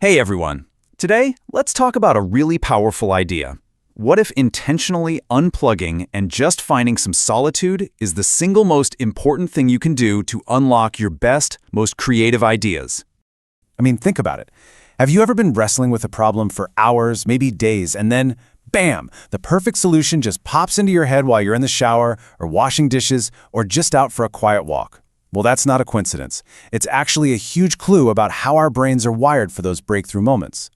Hey everyone! Today, let's talk about a really powerful idea. What if intentionally unplugging and just finding some solitude is the single most important thing you can do to unlock your best, most creative ideas? Think about it. Have you ever been wrestling with a problem for hours, maybe days, and then, bam, the perfect solution just pops into your head while you're in the shower, or washing dishes, or just out for a quiet walk? Well, that's not a coincidence. It's actually a huge clue about how our brains are wired for those breakthrough moments.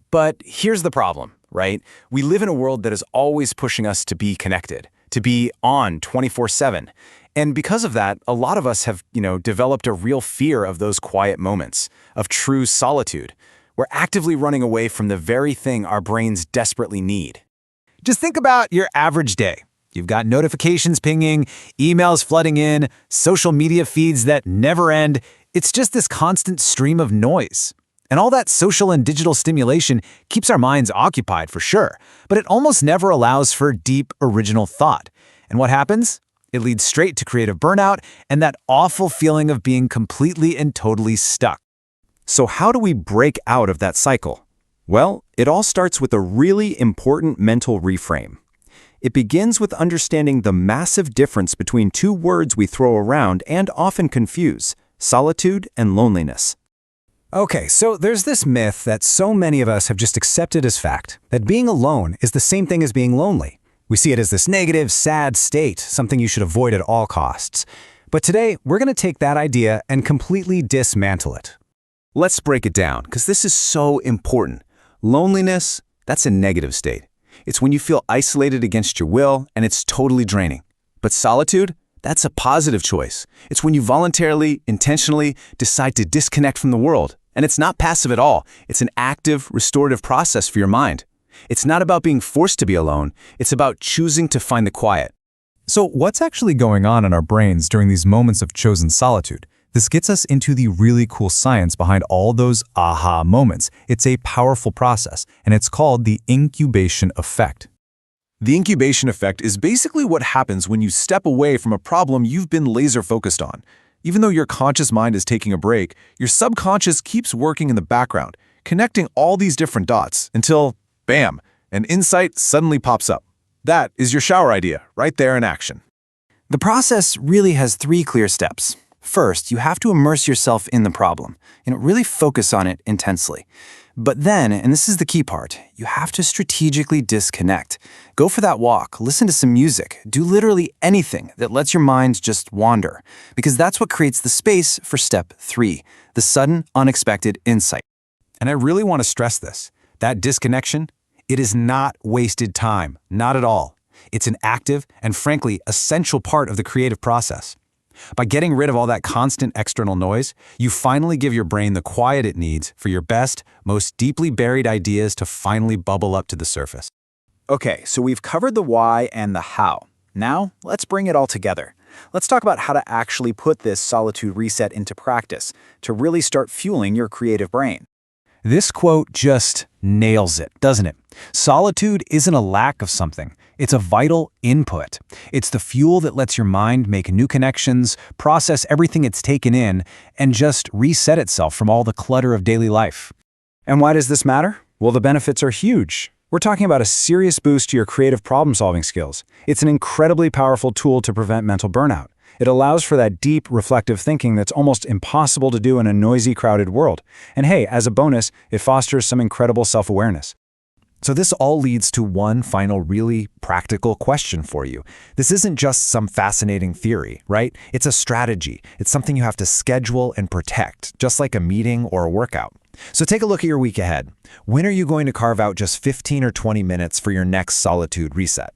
But here's the problem, right? We live in a world that is always pushing us to be connected, to be on 24/7. And because of that, a lot of us have, developed a real fear of those quiet moments, of true solitude. We're actively running away from the very thing our brains desperately need. Just think about your average day. You've got notifications pinging, emails flooding in, social media feeds that never end. It's just this constant stream of noise. And all that social and digital stimulation keeps our minds occupied for sure, but it almost never allows for deep, original thought. And what happens? It leads straight to creative burnout and that awful feeling of being completely and totally stuck. So how do we break out of that cycle? Well, it all starts with a really important mental reframe. It begins with understanding the massive difference between two words we throw around and often confuse: solitude and loneliness. Okay, so there's this myth that so many of us have just accepted as fact, that being alone is the same thing as being lonely. We see it as this negative, sad state, something you should avoid at all costs. But today, we're going to take that idea and completely dismantle it. Let's break it down, because this is so important. Loneliness, that's a negative state. It's when you feel isolated against your will, and it's totally draining. But solitude, that's a positive choice. It's when you voluntarily, intentionally decide to disconnect from the world. And it's not passive at all. It's an active, restorative process for your mind. It's not about being forced to be alone. It's about choosing to find the quiet. So what's actually going on in our brains during these moments of chosen solitude? This gets us into the really cool science behind all those aha moments. It's a powerful process, and it's called the incubation effect. The incubation effect is basically what happens when you step away from a problem you've been laser-focused on. Even though your conscious mind is taking a break, your subconscious keeps working in the background, connecting all these different dots until, bam, an insight suddenly pops up. That is your shower idea, right there in action. The process really has 3 clear steps. First, you have to immerse yourself in the problem, really focus on it intensely. But then, and this is the key part, you have to strategically disconnect. Go for that walk, listen to some music, do literally anything that lets your mind just wander, because that's what creates the space for step 3, the sudden, unexpected insight. And I really want to stress this. That disconnection, it is not wasted time, not at all. It's an active and frankly essential part of the creative process. By getting rid of all that constant external noise, you finally give your brain the quiet it needs for your best, most deeply buried ideas to finally bubble up to the surface. Okay, so we've covered the why and the how. Now, let's bring it all together. Let's talk about how to actually put this solitude reset into practice to really start fueling your creative brain. This quote just nails it, doesn't it? Solitude isn't a lack of something. It's a vital input. It's the fuel that lets your mind make new connections, process everything it's taken in, and just reset itself from all the clutter of daily life. And why does this matter? Well, the benefits are huge. We're talking about a serious boost to your creative problem-solving skills. It's an incredibly powerful tool to prevent mental burnout. It allows for that deep, reflective thinking that's almost impossible to do in a noisy, crowded world. And hey, as a bonus, it fosters some incredible self-awareness. So this all leads to one final really practical question for you. This isn't just some fascinating theory, right? It's a strategy. It's something you have to schedule and protect, just like a meeting or a workout. So take a look at your week ahead. When are you going to carve out just 15 or 20 minutes for your next solitude reset?